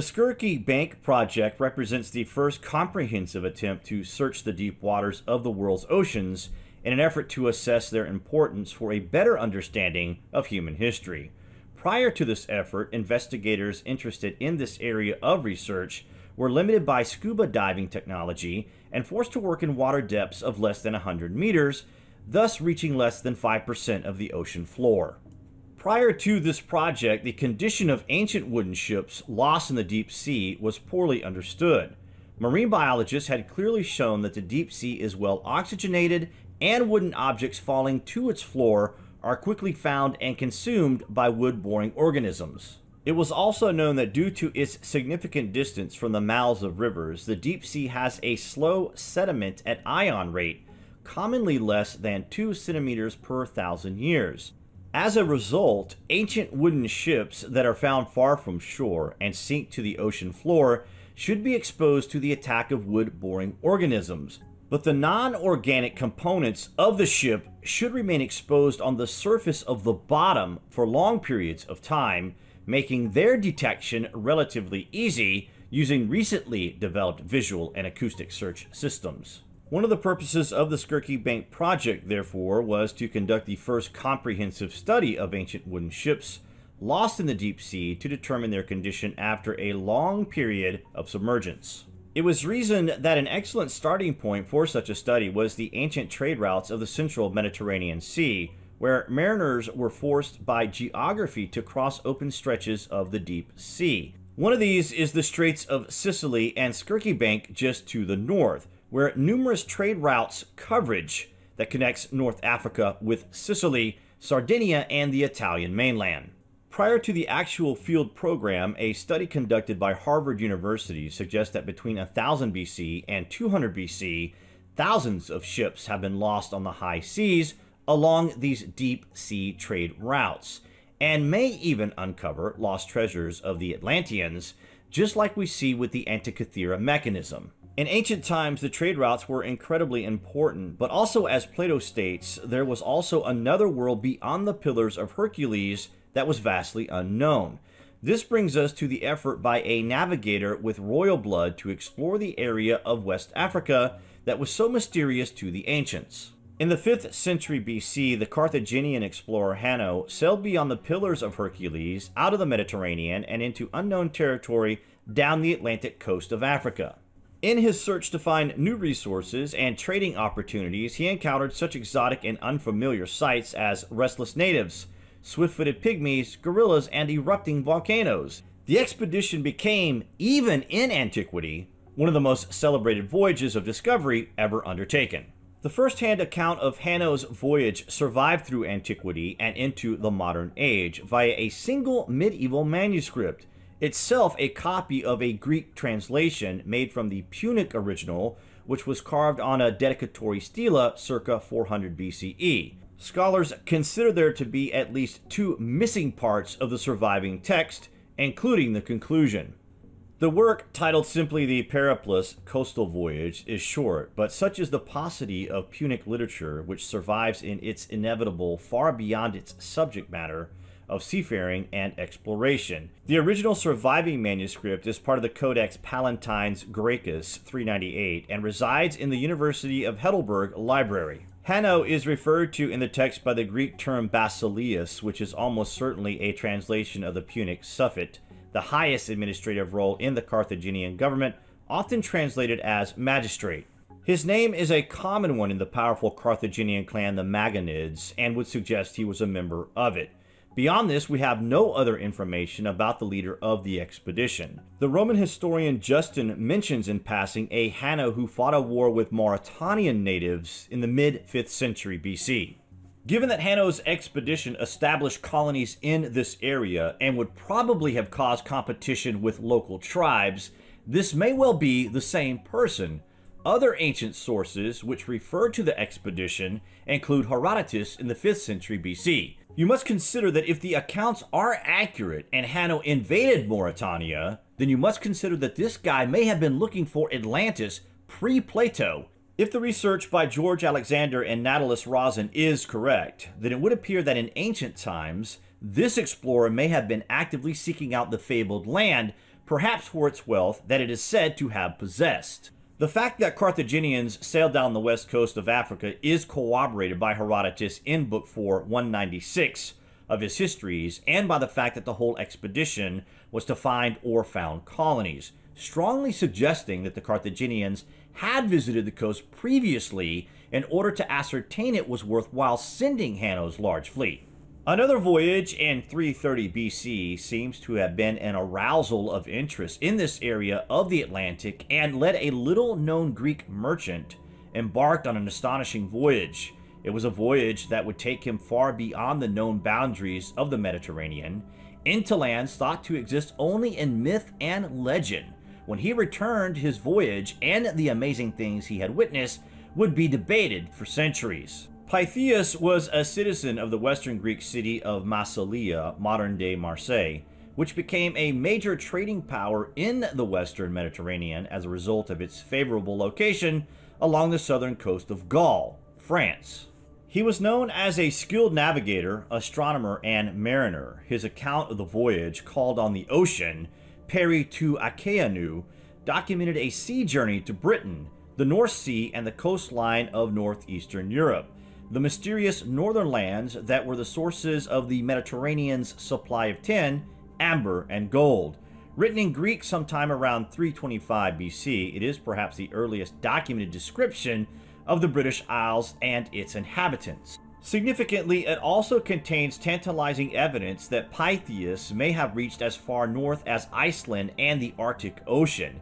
Skirky Bank project represents the first comprehensive attempt to search the deep waters of the world's oceans in an effort to assess their importance for a better understanding of human history. Prior to this effort, investigators interested in this area of research were limited by scuba diving technology and forced to work in water depths of less than 100 meters, thus reaching less than 5% of the ocean floor. Prior to this project, the condition of ancient wooden ships lost in the deep sea was poorly understood. Marine biologists had clearly shown that the deep sea is well oxygenated, and wooden objects falling to its floor are quickly found and consumed by wood-boring organisms. It was also known that due to its significant distance from the mouths of rivers, the deep sea has a slow sediment at ion rate, commonly less than 2 centimeters per 1,000 years. As a result, ancient wooden ships that are found far from shore and sink to the ocean floor should be exposed to the attack of wood-boring organisms. But the non-organic components of the ship should remain exposed on the surface of the bottom for long periods of time, making their detection relatively easy using recently developed visual and acoustic search systems. One of the purposes of the Skirky Bank project, therefore, was to conduct the first comprehensive study of ancient wooden ships lost in the deep sea to determine their condition after a long period of submergence. It was reasoned that an excellent starting point for such a study was the ancient trade routes of the central Mediterranean Sea, where mariners were forced by geography to cross open stretches of the deep sea. One of these is the Straits of Sicily and Skirky Bank just to the north, where numerous trade routes coverage that connects North Africa with Sicily, Sardinia, and the Italian mainland. Prior to the actual field program, a study conducted by Harvard University suggests that between 1000 BC and 200 BC, thousands of ships have been lost on the high seas along these deep sea trade routes, and may even uncover lost treasures of the Atlanteans, just like we see with the Antikythera mechanism. In ancient times, the trade routes were incredibly important, but also, as Plato states, there was also another world beyond the Pillars of Hercules that was vastly unknown. This brings us to the effort by a navigator with royal blood to explore the area of West Africa that was so mysterious to the ancients. In the 5th century BC, the Carthaginian explorer Hanno sailed beyond the Pillars of Hercules, out of the Mediterranean, and into unknown territory down the Atlantic coast of Africa. In his search to find new resources and trading opportunities, he encountered such exotic and unfamiliar sights as restless natives, swift-footed pygmies, gorillas, and erupting volcanoes. The expedition became, even in antiquity, one of the most celebrated voyages of discovery ever undertaken. The first-hand account of Hanno's voyage survived through antiquity and into the modern age via a single medieval manuscript, itself a copy of a Greek translation made from the Punic original, which was carved on a dedicatory stela circa 400 BCE. Scholars consider there to be at least 2 missing parts of the surviving text, including the conclusion. The work, titled simply the Periplus Coastal Voyage, is short, but such is the paucity of Punic literature which survives in its inevitable far beyond its subject matter of seafaring and exploration. The original surviving manuscript is part of the Codex Palatine's Graecus 398 and resides in the University of Heidelberg Library. Hanno is referred to in the text by the Greek term basileus, which is almost certainly a translation of the Punic suffet, the highest administrative role in the Carthaginian government, often translated as magistrate. His name is a common one in the powerful Carthaginian clan, the Magonids, and would suggest he was a member of it. Beyond this, we have no other information about the leader of the expedition. The Roman historian Justin mentions in passing a Hanno who fought a war with Mauritanian natives in the mid-5th century BC. Given that Hanno's expedition established colonies in this area and would probably have caused competition with local tribes, this may well be the same person. Other ancient sources which refer to the expedition include Herodotus in the 5th century BC. You must consider that if the accounts are accurate and Hanno invaded Mauritania, then you must consider that this guy may have been looking for Atlantis pre-Plato. If the research by George Alexander and Natalis Rosin is correct, then it would appear that in ancient times, this explorer may have been actively seeking out the fabled land, perhaps for its wealth that it is said to have possessed. The fact that Carthaginians sailed down the west coast of Africa is corroborated by Herodotus in Book 4, 196 of his histories, and by the fact that the whole expedition was to find or found colonies, strongly suggesting that the Carthaginians had visited the coast previously in order to ascertain it was worthwhile sending Hanno's large fleet. Another voyage in 330 BC seems to have been an arousal of interest in this area of the Atlantic and led a little-known Greek merchant embarked on an astonishing voyage. It was a voyage that would take him far beyond the known boundaries of the Mediterranean, into lands thought to exist only in myth and legend. When he returned, his voyage and the amazing things he had witnessed would be debated for centuries. Pytheas was a citizen of the western Greek city of Massalia, modern-day Marseille, which became a major trading power in the western Mediterranean as a result of its favorable location along the southern coast of Gaul, France. He was known as a skilled navigator, astronomer, and mariner. His account of the voyage, called On the Ocean, Peri to Achaeanu, documented a sea journey to Britain, the North Sea, and the coastline of northeastern Europe, the mysterious northern lands that were the sources of the Mediterranean's supply of tin, amber, and gold. Written in Greek sometime around 325 BC, it is perhaps the earliest documented description of the British Isles and its inhabitants. Significantly, it also contains tantalizing evidence that Pytheas may have reached as far north as Iceland and the Arctic Ocean.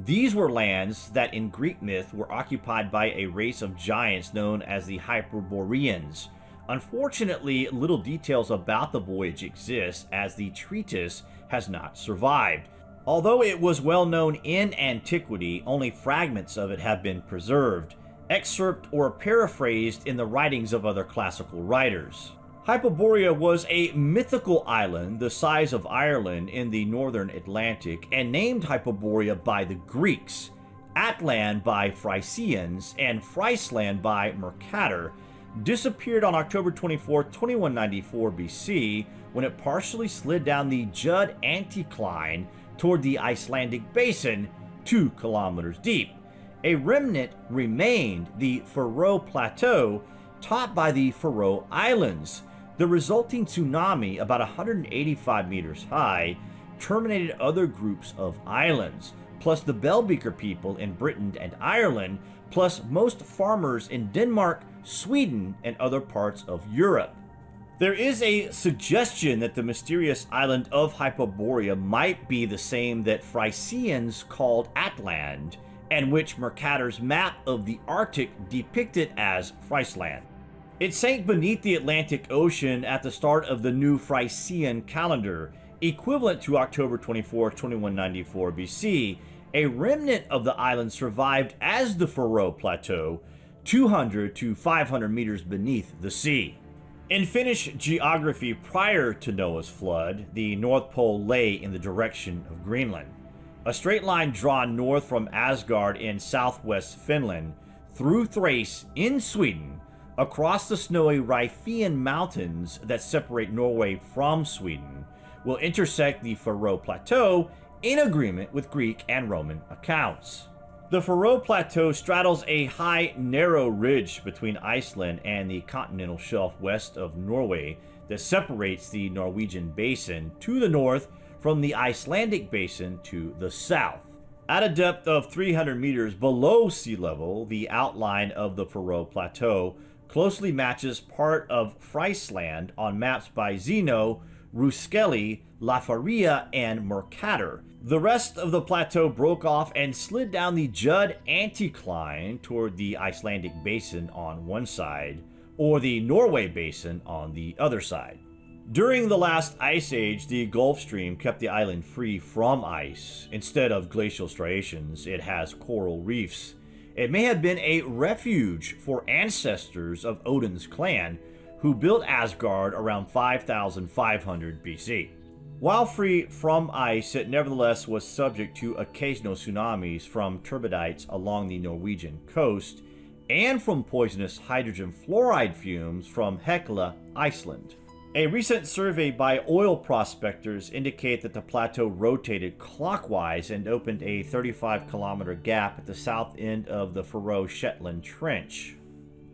These were lands that in Greek myth were occupied by a race of giants known as the Hyperboreans. Unfortunately, little details about the voyage exist, as the treatise has not survived. Although it was well known in antiquity, only fragments of it have been preserved, excerpted or paraphrased in the writings of other classical writers. Hyperborea was a mythical island the size of Ireland in the northern Atlantic, and named Hyperborea by the Greeks, Atland by Phrygians, and Friesland by Mercator, disappeared on October 24, 2194 BC, when it partially slid down the Judd anticline toward the Icelandic basin, 2 kilometers deep. A remnant remained, the Færo Plateau, topped by the Færo Islands. The resulting tsunami, about 185 meters high, terminated other groups of islands, plus the Bellbeaker people in Britain and Ireland, plus most farmers in Denmark, Sweden, and other parts of Europe. There is a suggestion that the mysterious island of Hyperborea might be the same that Phrygians called Atland, and which Mercator's map of the Arctic depicted as Friesland. It sank beneath the Atlantic Ocean at the start of the new Phrygian calendar, equivalent to October 24, 2194 BC. A remnant of the island survived as the Færo Plateau, 200 to 500 meters beneath the sea. In Finnish geography prior to Noah's flood, the North Pole lay in the direction of Greenland. A straight line drawn north from Asgard in southwest Finland, through Thrace in Sweden, across the snowy Riffian Mountains that separate Norway from Sweden, will intersect the Færo Plateau in agreement with Greek and Roman accounts. The Færo Plateau straddles a high, narrow ridge between Iceland and the continental shelf west of Norway that separates the Norwegian basin to the north from the Icelandic basin to the south. At a depth of 300 meters below sea level, the outline of the Færo Plateau closely matches part of Friesland on maps by Zeno, Ruskeli, Lafaria, and Mercator. The rest of the plateau broke off and slid down the Judd anticline toward the Icelandic basin on one side, or the Norway basin on the other side. During the last ice age, the Gulf Stream kept the island free from ice. Instead of glacial striations, it has coral reefs. It may have been a refuge for ancestors of Odin's clan, who built Asgard around 5500 BC. While free from ice, it nevertheless was subject to occasional tsunamis from turbidites along the Norwegian coast, and from poisonous hydrogen fluoride fumes from Hekla, Iceland. A recent survey by oil prospectors indicate that the plateau rotated clockwise and opened a 35-kilometer gap at the south end of the Færo Shetland Trench.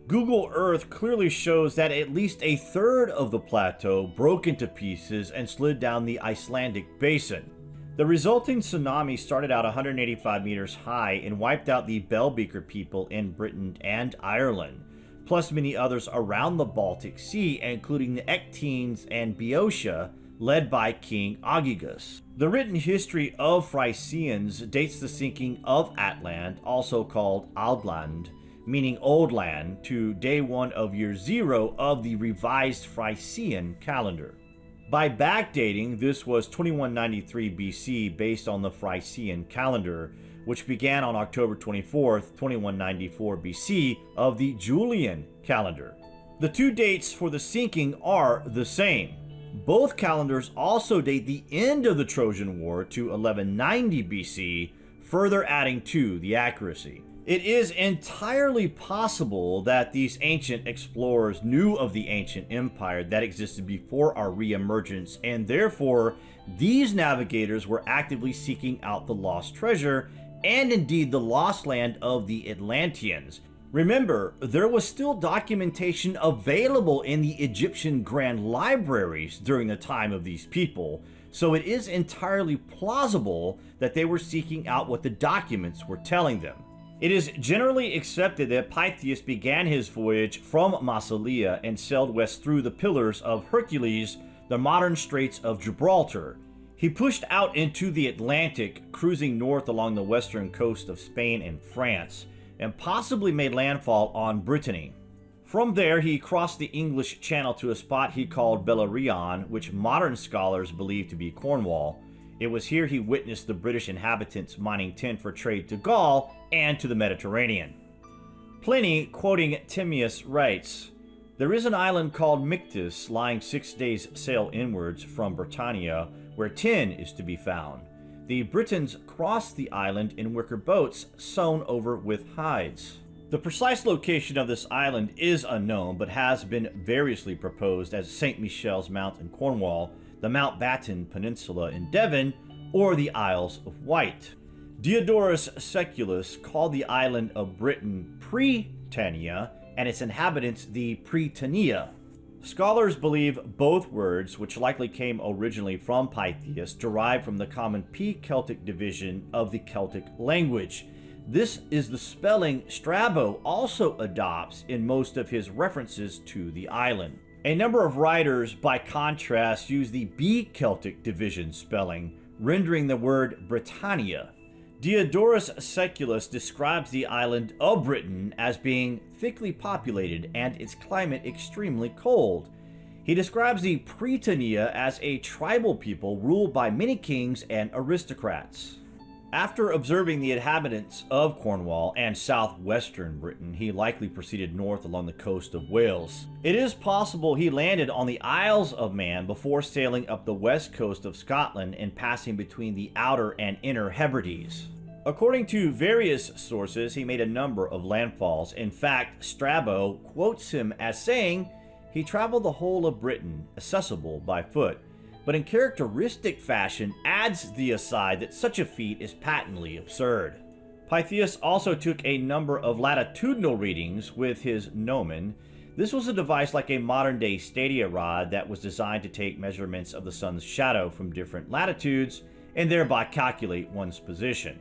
Google Earth clearly shows that at least a third of the plateau broke into pieces and slid down the Icelandic basin. The resulting tsunami started out 185 meters high and wiped out the Bellbeaker people in Britain and Ireland, plus many others around the Baltic Sea, including the Ectines and Boeotia, led by King Ogyges. The written history of Frisians dates the sinking of Atland, also called Atland, meaning Old Land, to day 1 of year 0 of the revised Frisian calendar. By backdating, this was 2193 BC based on the Frisian calendar, which began on October 24th, 2194 BC of the Julian calendar. The two dates for the sinking are the same. Both calendars also date the end of the Trojan War to 1190 BC, further adding to the accuracy. It is entirely possible that these ancient explorers knew of the ancient empire that existed before our re-emergence, and therefore these navigators were actively seeking out the lost treasure and indeed the lost land of the Atlanteans. Remember, there was still documentation available in the Egyptian grand libraries during the time of these people, so it is entirely plausible that they were seeking out what the documents were telling them. It is generally accepted that Pytheas began his voyage from Massalia and sailed west through the Pillars of Hercules, the modern Straits of Gibraltar. He pushed out into the Atlantic, cruising north along the western coast of Spain and France, and possibly made landfall on Britannia. From there, he crossed the English Channel to a spot he called Beleriand, which modern scholars believe to be Cornwall. It was here he witnessed the British inhabitants mining tin for trade to Gaul and to the Mediterranean. Pliny, quoting Timaeus, writes, "There is an island called Myctus, lying 6 days' sail inwards from Britannia, where tin is to be found. The Britons crossed the island in wicker boats sewn over with hides." The precise location of this island is unknown, but has been variously proposed as St. Michel's Mount in Cornwall, the Mountbatten Peninsula in Devon, or the Isles of Wight. Diodorus Siculus called the island of Britain Britannia and its inhabitants the Britannia. Scholars believe both words, which likely came originally from Pytheas, derived from the common P-Celtic division of the Celtic language. This is the spelling Strabo also adopts in most of his references to the island. A number of writers, by contrast, use the B-Celtic division spelling, rendering the word Britannia. Diodorus Siculus describes the island of Britain as being thickly populated and its climate extremely cold. He describes the Britannia as a tribal people ruled by many kings and aristocrats. After observing the inhabitants of Cornwall and southwestern Britain, he likely proceeded north along the coast of Wales. It is possible he landed on the Isles of Man before sailing up the west coast of Scotland and passing between the outer and inner Hebrides. According to various sources, he made a number of landfalls. In fact, Strabo quotes him as saying he traveled the whole of Britain, accessible by foot, but in characteristic fashion adds the aside that such a feat is patently absurd. Pytheas also took a number of latitudinal readings with his gnomon. This was a device like a modern-day stadia rod that was designed to take measurements of the sun's shadow from different latitudes and thereby calculate one's position.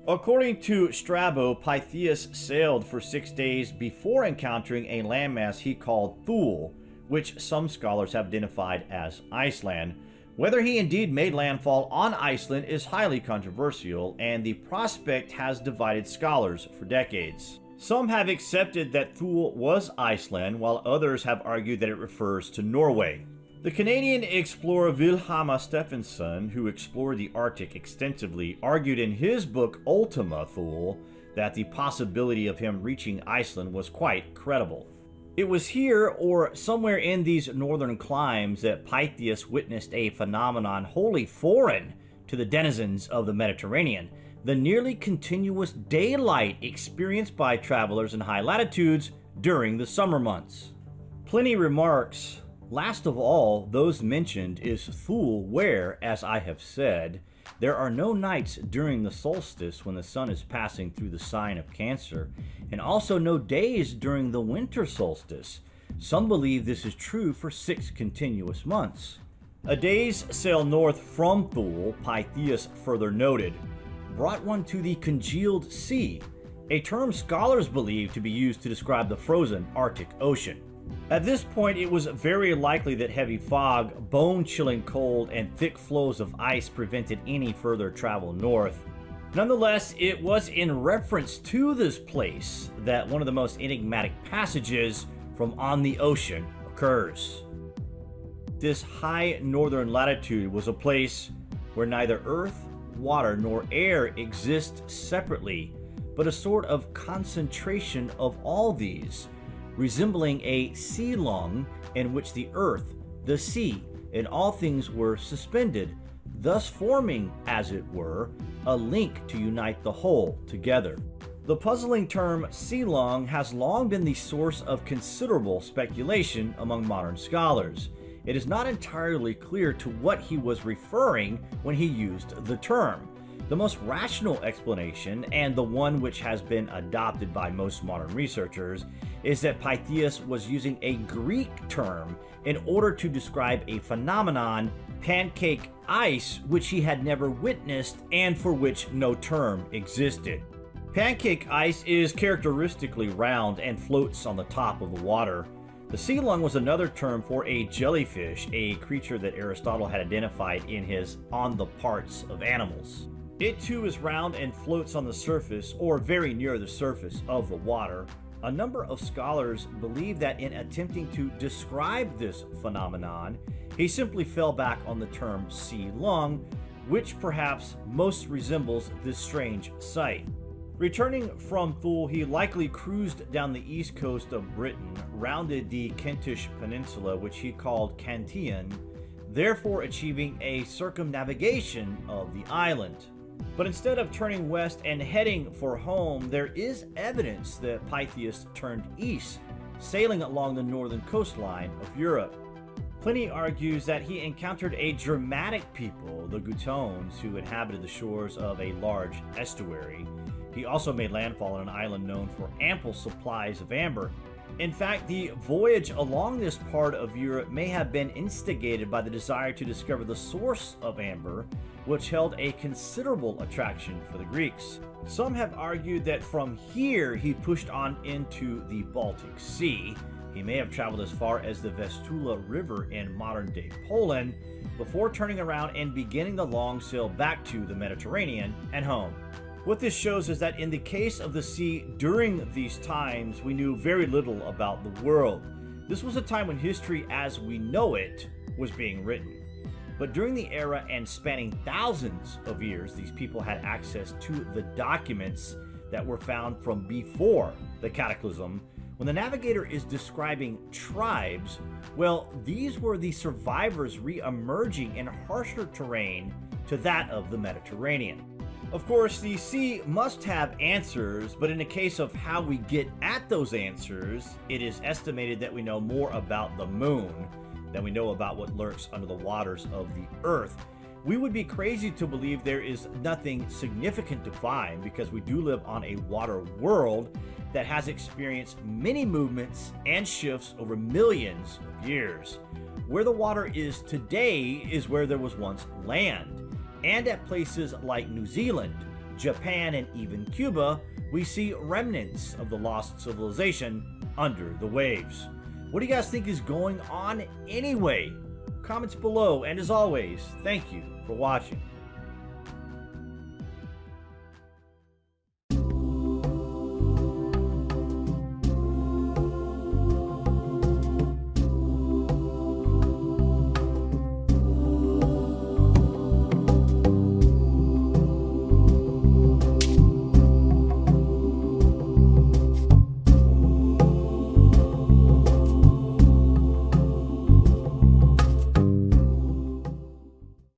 According to Strabo, Pytheas sailed for 6 days before encountering a landmass he called Thule, which some scholars have identified as Iceland. Whether he indeed made landfall on Iceland is highly controversial, and the prospect has divided scholars for decades. Some have accepted that Thule was Iceland, while others have argued that it refers to Norway. The Canadian explorer Vilhelm Stephenson, who explored the Arctic extensively, argued in his book Ultima Thule that the possibility of him reaching Iceland was quite credible. It was here, or somewhere in these northern climes, that Pytheas witnessed a phenomenon wholly foreign to the denizens of the Mediterranean: the nearly continuous daylight experienced by travelers in high latitudes during the summer months. Pliny remarks, Last of all, those mentioned is Thule, where, as I have said, there are no nights during the solstice when the sun is passing through the sign of Cancer, and also no days during the winter solstice. Some believe this is true for 6 continuous months. A day's sail north from Thule, Pytheas further noted, brought one to the congealed sea, a term scholars believe to be used to describe the frozen Arctic Ocean. At this point, it was very likely that heavy fog, bone-chilling cold, and thick floes of ice prevented any further travel north. Nonetheless, it was in reference to this place that one of the most enigmatic passages from On the Ocean occurs. This high northern latitude was a place where neither earth, water, nor air exist separately, but a sort of concentration of all these, resembling a sea lung in which the earth, the sea, and all things were suspended, thus forming, as it were, a link to unite the whole together. The puzzling term sea lung has long been the source of considerable speculation among modern scholars. It is not entirely clear to what he was referring when he used the term. The most rational explanation, and the one which has been adopted by most modern researchers, is that Pytheas was using a Greek term in order to describe a phenomenon, pancake ice, which he had never witnessed and for which no term existed. Pancake ice is characteristically round and floats on the top of the water. The sea lung was another term for a jellyfish, a creature that Aristotle had identified in his On the Parts of Animals. It too is round and floats on the surface, or very near the surface, of the water. A number of scholars believe that in attempting to describe this phenomenon, he simply fell back on the term sea lung, which perhaps most resembles this strange sight. Returning from Thule, he likely cruised down the east coast of Britain, rounded the Kentish Peninsula, which he called Cantian, therefore achieving a circumnavigation of the island. But instead of turning west and heading for home, there is evidence that Pytheas turned east, sailing along the northern coastline of Europe. Pliny argues that he encountered a Germanic people, the Gautones, who inhabited the shores of a large estuary. He also made landfall on an island known for ample supplies of amber. In fact, the voyage along this part of Europe may have been instigated by the desire to discover the source of amber, which held a considerable attraction for the Greeks. Some have argued that from here he pushed on into the Baltic Sea. He may have traveled as far as the Vistula River in modern-day Poland, before turning around and beginning the long sail back to the Mediterranean and home. What this shows is that in the case of the sea during these times, we knew very little about the world. This was a time when history as we know it was being written. But during the era and spanning thousands of years, these people had access to the documents that were found from before the Cataclysm. When the navigator is describing tribes, well, these were the survivors re-emerging in harsher terrain to that of the Mediterranean. Of course, the sea must have answers, but in the case of how we get at those answers, it is estimated that we know more about the moon than we know about what lurks under the waters of the earth. We would be crazy to believe there is nothing significant to find, because we do live on a water world that has experienced many movements and shifts over millions of years. Where the water is today is where there was once land. And at places like New Zealand, Japan, and even Cuba, we see remnants of the lost civilization under the waves. What do you guys think is going on anyway? Comments below, and as always, thank you for watching.